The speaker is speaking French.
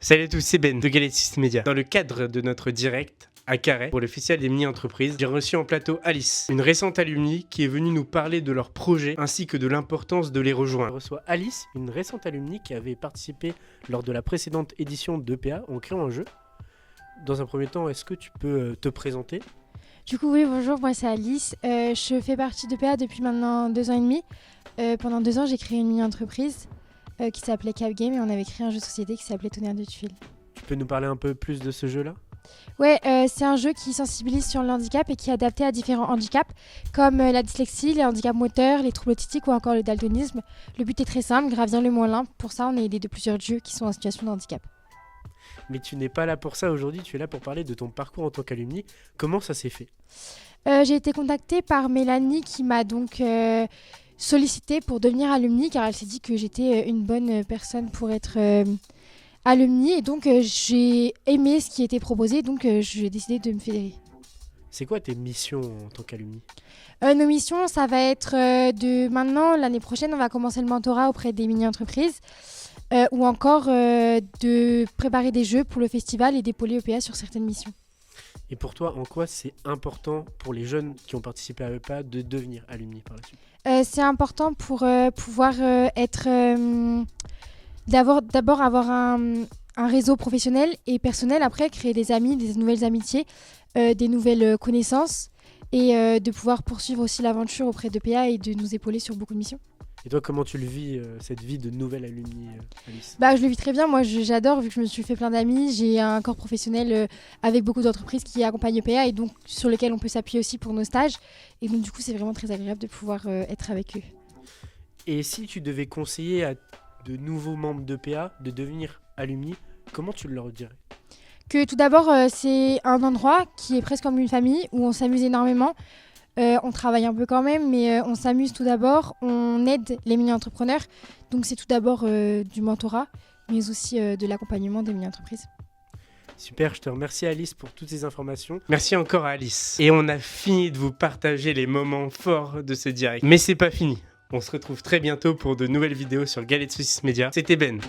Salut à tous, c'est Ben de Galaxy Media. Dans le cadre de notre direct à Carhaix pour l'officiel des mini-entreprises, j'ai reçu en plateau Alice, une récente alumni qui est venue nous parler de leurs projets ainsi que de l'importance de les rejoindre. Je reçois Alice, une récente alumni qui avait participé lors de la précédente édition d'EPA en créant un jeu. Dans un premier temps, est-ce que tu peux te présenter ? Du coup, oui, bonjour, moi c'est Alice. Je fais partie d'EPA depuis maintenant 2 ans et demi. Pendant 2 ans, j'ai créé une mini-entreprise qui s'appelait Cap Game et on avait créé un jeu de société qui s'appelait Tonnerre de Tuiles. Tu peux nous parler un peu plus de ce jeu-là ? Ouais, c'est un jeu qui sensibilise sur le handicap et qui est adapté à différents handicaps comme la dyslexie, les handicaps moteurs, les troubles autistiques ou encore le daltonisme. Le but est très simple, gravir le moins lent. Pour ça, on est aidé de plusieurs jeux qui sont en situation de handicap. Mais tu n'es pas là pour ça aujourd'hui, tu es là pour parler de ton parcours en tant qu'alumni. Comment ça s'est fait ? J'ai été contactée par Mélanie qui m'a donc sollicité pour devenir alumni car elle s'est dit que j'étais une bonne personne pour être alumni et donc j'ai aimé ce qui était proposé, donc j'ai décidé de me fédérer. C'est quoi tes missions en tant qu'alumni ? Nos missions, ça va être de maintenant, l'année prochaine, on va commencer le mentorat auprès des mini-entreprises ou encore de préparer des jeux pour le festival et d'épauler EPA sur certaines missions. Et pour toi, en quoi c'est important pour les jeunes qui ont participé à EPA de devenir alumni par la suite ? C'est important pour pouvoir d'abord avoir un réseau professionnel et personnel, après créer des amis, des nouvelles amitiés, des nouvelles connaissances et de pouvoir poursuivre aussi l'aventure auprès d'EPA et de nous épauler sur beaucoup de missions. Et toi, comment tu le vis, cette vie de nouvelle alumni, Alice ? Je le vis très bien, moi j'adore vu que je me suis fait plein d'amis, j'ai un corps professionnel avec beaucoup d'entreprises qui accompagnent EPA et donc sur lesquelles on peut s'appuyer aussi pour nos stages et donc du coup c'est vraiment très agréable de pouvoir être avec eux. Et si tu devais conseiller à de nouveaux membres d'EPA de devenir alumni, comment tu leur dirais ? Que tout d'abord c'est un endroit qui est presque comme une famille où on s'amuse énormément. On travaille un peu quand même, mais on s'amuse tout d'abord, on aide les mini-entrepreneurs. Donc c'est tout d'abord du mentorat, mais aussi de l'accompagnement des mini-entreprises. Super, je te remercie Alice pour toutes ces informations. Merci encore à Alice. Et on a fini de vous partager les moments forts de ce direct. Mais c'est pas fini. On se retrouve très bientôt pour de nouvelles vidéos sur Galaxy Media. C'était Ben.